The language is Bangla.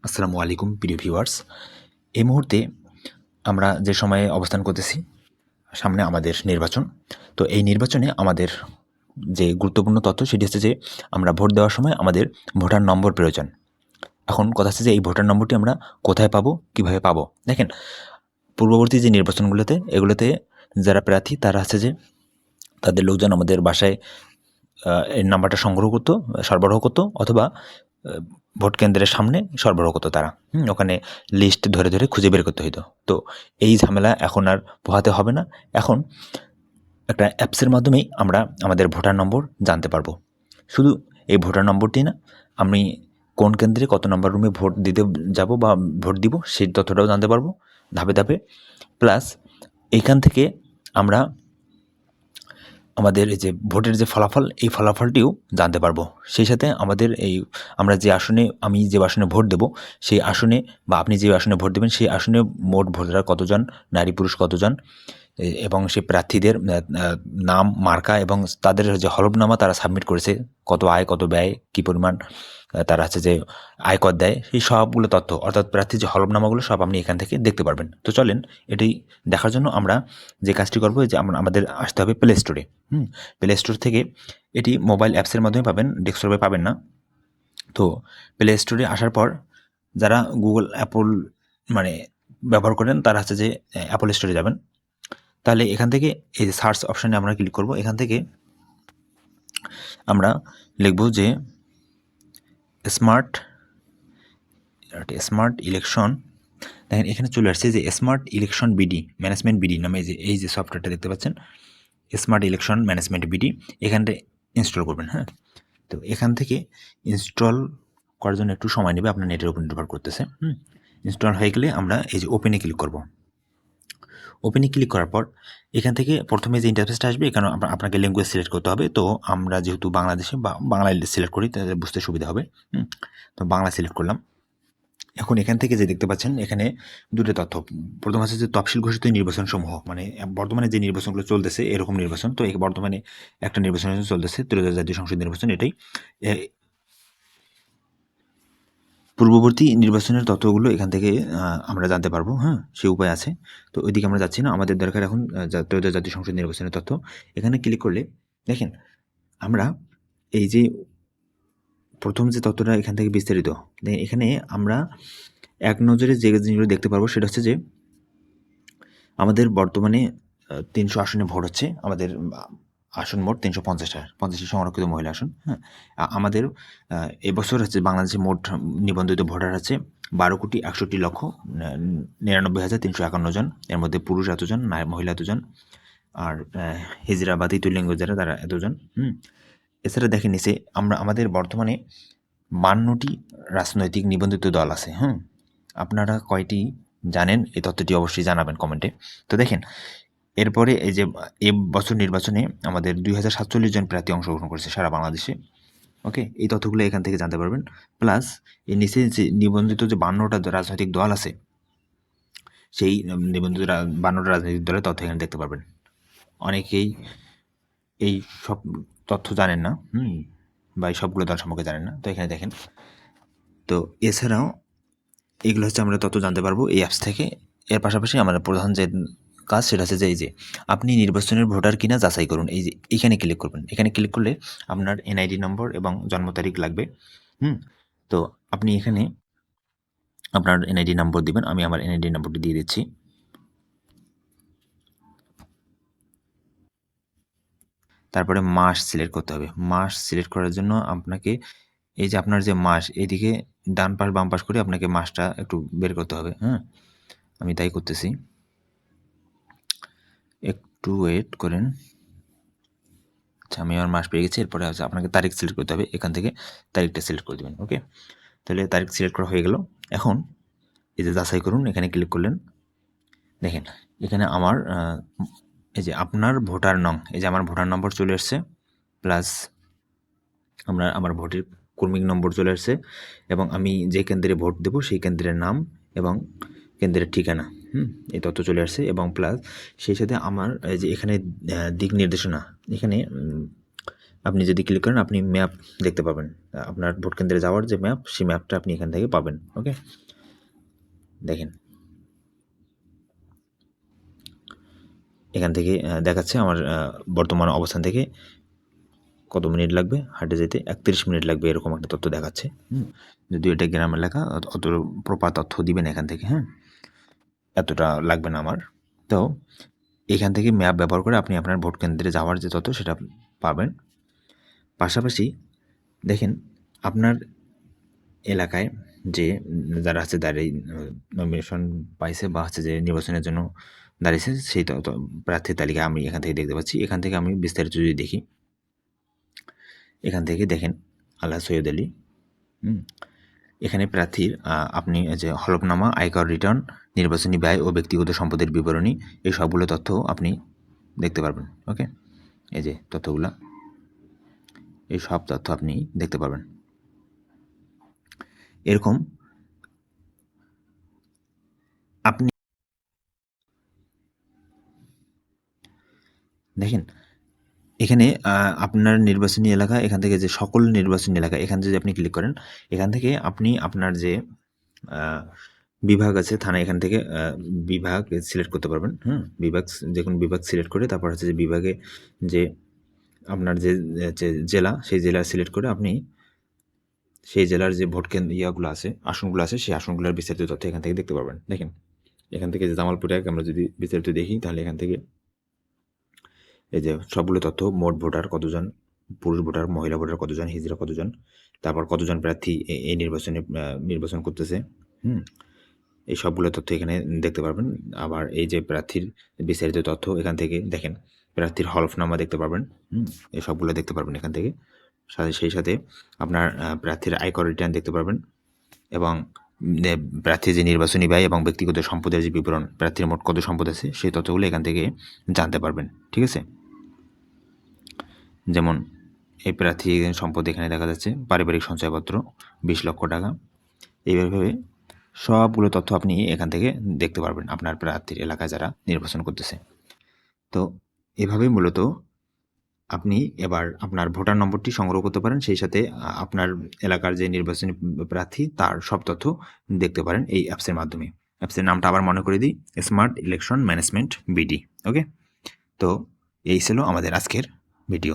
আসসালামু আলাইকুম প্রিয় ভিউয়ার্স। এই মুহূর্তে আমরা যে সময়ে অবস্থান করতেছি, সামনে আমাদের নির্বাচন। তো এই নির্বাচনে আমাদের যে গুরুত্বপূর্ণ তথ্য সেটি হচ্ছে যে আমরা ভোট দেওয়ার সময় আমাদের ভোটার নম্বর প্রয়োজন। এখন কথা হচ্ছে যে এই ভোটার নম্বরটি আমরা কোথায় পাবো, কিভাবে পাবো? দেখেন, পূর্ববর্তী যে নির্বাচনগুলোতে এগুলোতে যারা প্রার্থী তারা হচ্ছে যে তাদের লোকজন আমাদের বাসায় এই নাম্বারটা সরবরাহ করতো অথবা ভোট কেন্দ্রের সামনে সরবরাহ করতো তারা। ওখানে লিস্ট ধরে ধরে খুঁজে বের করতে হইতো। তো এই ঝামেলা এখন আর পোহাতে হবে না। এখন একটা অ্যাপসের মাধ্যমেই আমরা আমাদের ভোটার নম্বর জানতে পারবো। শুধু এই ভোটার নম্বরটি না, আমি কোন কেন্দ্রে কত নম্বর রুমে ভোট দিতে যাব বা ভোট দিব সেই তথ্যটাও জানতে পারবো ধাপে ধাপে। প্লাস এইখান থেকে আমরা আমাদের এই যে ভোটের যে ফলাফল, এই ফলাফলটিও জানতে পারবো। সেই সাথে আমাদের আমরা আমি যে আসনে ভোট দেব, সেই আসনে বা আপনি যে আসনে ভোট দেবেন, সেই আসনে মোট ভোটার কতজন, নারী পুরুষ কতজন, এবং সেই প্রার্থীদের নাম, মার্কা এবং তাদের যে হলফনামা তারা সাবমিট করেছে, কত আয়, কত ব্যয়, কী পরিমাণ তারা হচ্ছে যে আয়কর দেয়, এই সবগুলো তথ্য অর্থাৎ প্রার্থীর যে হলফনামাগুলো সব আপনি এখান থেকে দেখতে পারবেন। তো চলেন এটি দেখার জন্য আমরা যে কাজটি করবো, যে আমাদের আসতে হবে প্লে স্টোরে। প্লে স্টোর থেকে এটি মোবাইল অ্যাপসের মাধ্যমে পাবেন, ডেস্কটপে পাবেন না। তো প্লে স্টোরে আসার পর যারা গুগল অ্যাপল মানে ব্যবহার করেন তারা হচ্ছে যে অ্যাপল স্টোরে যাবেন। তাহলে এখান থেকে এই যে সার্চ অপশানে আমরা ক্লিক করব। এখান থেকে আমরা লিখব যে স্মার্ট ইলেকশন। দেখেন এখানে চলে আসছে যে smart election BD management BD নামে এই যে সফটওয়্যারটা দেখতে পাচ্ছেন, স্মার্ট ইলেকশন ম্যানেজমেন্ট বিডি, এখানটা ইনস্টল করবেন। হ্যাঁ, তো এখান থেকে ইনস্টল করার জন্য একটু সময় নেবে, আপনার নেটের উপর নির্ভর করতেছে। ইনস্টল হয়ে গেলে আমরা এই যে ওপেনে ক্লিক করব। ওপেনে ক্লিক করার পর এখান থেকে প্রথমে যে ইন্টারফেসটা আসবে, এখানে আপনাকে ল্যাঙ্গুয়েজ সিলেক্ট করতে হবে। তো আমরা যেহেতু বাংলাদেশে বা বাংলায় সিলেক্ট করি তাহলে বুঝতে সুবিধা হবে। তো বাংলা সিলেক্ট করলাম। এখন এখান থেকে যে দেখতে পাচ্ছেন এখানে দুটো তথ্য। প্রথম হচ্ছে যে তফসিল ঘোষিত নির্বাচন সমূহ, মানে বর্তমানে যে নির্বাচনগুলো চলতেছে এরকম নির্বাচন। তো বর্তমানে একটা নির্বাচন চলতেছে, ত্রয়োদশ জাতীয় সংসদ নির্বাচন। এটাই পূর্ববর্তী নির্বাচনের তথ্যগুলো এখান থেকে আমরা জানতে পারবো। হ্যাঁ, সে উপায় আছে। তো ওইদিকে আমরা যাচ্ছি না, আমাদের দরকার এখন ত্রয়োদশ জাতীয় সংসদ নির্বাচনের তথ্য। এখানে ক্লিক করলে দেখেন আমরা এই যে প্রথম যে তথ্যটা এখান থেকে বিস্তারিত, এখানে আমরা এক নজরে যে জিনিসগুলো দেখতে পারবো সেটা হচ্ছে যে আমাদের বর্তমানে ৩০০ আসনে ভোট হচ্ছে। আমাদের আসন মোট ৩৫০টা, ৫০টি সংরক্ষিত মহিলা আসন। হ্যাঁ, আমাদের এবছর হচ্ছে বাংলাদেশে মোট নিবন্ধিত ভোটার আছে ১২,৬১,৯৯,৩৫১ জন। এর মধ্যে পুরুষ এতজন, মহিলা এতজন, আর হিজড়া বা তৃতীয় লিঙ্গ যারা তারা এতজন। এছাড়া দেখে নিচে আমাদের বর্তমানে ৫২টি রাজনৈতিক নিবন্ধিত দল আছে। আপনারা কয়টি জানেন এই তথ্যটি অবশ্যই জানাবেন কমেন্টে। তো দেখেন এরপরে এই যে এ বছর নির্বাচনে আমাদের ২০৪৭ জন প্রার্থী অংশগ্রহণ করেছে সারা বাংলাদেশে। ওকে, এই তথ্যগুলো এখান থেকে জানতে পারবেন। প্লাস এর নিচে যে নিবন্ধিত যে ৫২টা রাজনৈতিক দল আছে, সেই নিবন্ধিত ৫২টা রাজনৈতিক দলের তথ্য এখানে দেখতে পারবেন। অনেকেই এই সব তথ্য জানেন না, বা এই সবগুলো দল সম্পর্কে জানেন না। তো এখানে দেখেন। তো এছাড়াও এগুলো হচ্ছে আমরা তথ্য জানতে পারবো এই অ্যাপস থেকে। এর পাশাপাশি আমাদের প্রধান যে কাজ সেটা হচ্ছে যে এই যে আপনি নির্বাচনের ভোটার কিনা যাচাই করুন। এই যে এখানে ক্লিক করবেন। এখানে ক্লিক করলে আপনার এনআইডি নম্বর এবং জন্ম তারিখ লাগবে। তো আপনি এখানে আপনার এনআইডি নম্বর দিবেন। আমি আমার এনআইডি নম্বরটি দিয়ে দিচ্ছি। তারপরে মাস সিলেক্ট করতে হবে। মাস সিলেক্ট করার জন্য আপনাকে এই যে আপনার যে মাস, এইদিকে ডান পাশ বাম পাশ করে আপনাকে মাসটা একটু বের করতে হবে। আমি তাই করতেছি, একটু ওয়েট করেন। আচ্ছা, আমি আমার মাস পেয়ে গেছি। এরপরে হচ্ছে আপনাকে তারিখ সিলেক্ট করতে হবে। এখান থেকে তারিখটা সিলেক্ট করে দেবেন। ওকে, তাহলে তারিখ সিলেক্ট করা হয়ে গেল। এখন এই যে যাচাই করুন, এখানে ক্লিক করলেন। দেখেন এখানে আমার এই যে আপনার ভোটার নং, এই যে আমার ভোটার নম্বর চলে আসছে, প্লাস আমার ভোটের কর্মী নম্বর চলে আসছে, এবং আমি যে কেন্দ্রে ভোট দেবো সেই কেন্দ্রের নাম এবং কেন্দ্রের ঠিকানা, এই তথ্য চলে আসছে। এবং প্লাস সেই সাথে আমার এই যে এখানে দিক নির্দেশনা, এখানে আপনি যদি ক্লিক করেন আপনি ম্যাপ দেখতে পাবেন, আপনার ভোট কেন্দ্রে যাওয়ার যে ম্যাপ, সেই ম্যাপটা আপনি এখান থেকে পাবেন। ওকে, দেখেন এখান থেকে দেখাচ্ছে আমার বর্তমান অবস্থান থেকে কত মিনিট লাগবে হাঁটে যেতে, 31 মিনিট লাগবে, এরকম একটা তথ্য দেখাচ্ছে। যদিও এটা গ্রামের লেখা, অত প্রপার তথ্য দিবেন এখান থেকে। হ্যাঁ, এতটা লাগবে না আমার। তো এখান থেকে ম্যাপ ব্যবহার করে আপনি আপনার ভোট কেন্দ্রে যাওয়ার যে তথ্য সেটা পাবেন। পাশাপাশি দেখেন আপনার এলাকায় যে যারা আছে দাঁড়িয়ে নমিনেশন পাইছে বা হচ্ছে যে নির্বাচনের জন্য দাঁড়িয়েছে, সেই প্রার্থীর তালিকা আমি এখান থেকে দেখতে পাচ্ছি। এখান থেকে আমি বিস্তারিত যদি দেখি, এখান থেকে দেখেন আল্লাহ সৈয়দ আলী, এখানে প্রার্থীর আপনি যে হলফনামা, আয়কর রিটার্ন, নির্বাচনী ব্যয় ও ব্যক্তিগত সম্পদের বিবরণী, এই সবগুলো তথ্য আপনি দেখতে পারবেন। ওকে, এই যে তথ্যগুলা, এই সব তথ্য আপনি দেখতে পারবেন। এরকম আপনি দেখেন এখানে আপনার নির্বাচনী এলাকা, এখান থেকে যে সকল নির্বাচনী এলাকা, এখানে যদি আপনি ক্লিক করেন, এখান থেকে আপনি আপনার যে বিভাগ আছে থানা, এখান থেকে বিভাগ সিলেক্ট করতে পারবেন। বিভাগ, যে কোনো বিভাগ সিলেক্ট করে তারপর হচ্ছে যে বিভাগে যে আপনার যে জেলা, সেই জেলা সিলেক্ট করে আপনি সেই জেলার যে ভোট কেন্দ্র ইয়াগুলো আছে, আসনগুলো আছে, সেই আসনগুলোর বিস্তারিত তথ্য এখান থেকে দেখতে পারবেন। দেখেন এখান থেকে যে জামালপুরে আমরা যদি বিস্তারিত দেখি, তাহলে এখান থেকে এই যে সবগুলো তথ্য, মোট ভোটার কতজন, পুরুষ ভোটার, মহিলা ভোটার কতজন, হিজড়া কতজন, তারপর কতজন প্রার্থী এই নির্বাচনে নির্বাচন করতেছে, এই সবগুলো তথ্য এখানে দেখতে পারবেন। আবার এই যে প্রার্থীর বিস্তারিত তথ্য, এখান থেকে দেখেন প্রার্থীর হলফনামা দেখতে পারবেন, এই সবগুলো দেখতে পারবেন এখান থেকে। সেই সাথে আপনার প্রার্থীর আয়কর রিটার্ন দেখতে পারবেন, এবং প্রার্থীর যে নির্বাচনী ব্যয় এবং ব্যক্তিগত সম্পদের যে বিবরণ, প্রার্থীর মোট কত সম্পদ আছে, সেই তথ্যগুলো এখান থেকে জানতে পারবেন। ঠিক আছে, যেমন এই প্রার্থী সম্পদ এখানে দেখা যাচ্ছে পারিবারিক সঞ্চয়পত্র 20 লক্ষ টাকা। এইভাবে সবগুলো তথ্য আপনি এখান থেকে দেখতে পারবেন আপনার প্রার্থীর এলাকায় যারা নির্বাচন করতেছে। তো এভাবেই মূলত আপনি এবার আপনার ভোটার নম্বরটি সংগ্রহ করতে পারেন, সেই সাথে আপনার এলাকার যে নির্বাচনী প্রার্থী তার সব তথ্য দেখতে পারেন এই অ্যাপসের মাধ্যমে। অ্যাপসের নামটা আবার মনে করে দিই, স্মার্ট ইলেকশন ম্যানেজমেন্ট বিডি। ওকে, তো এই ছিল আমাদের আজকের ভিডিও।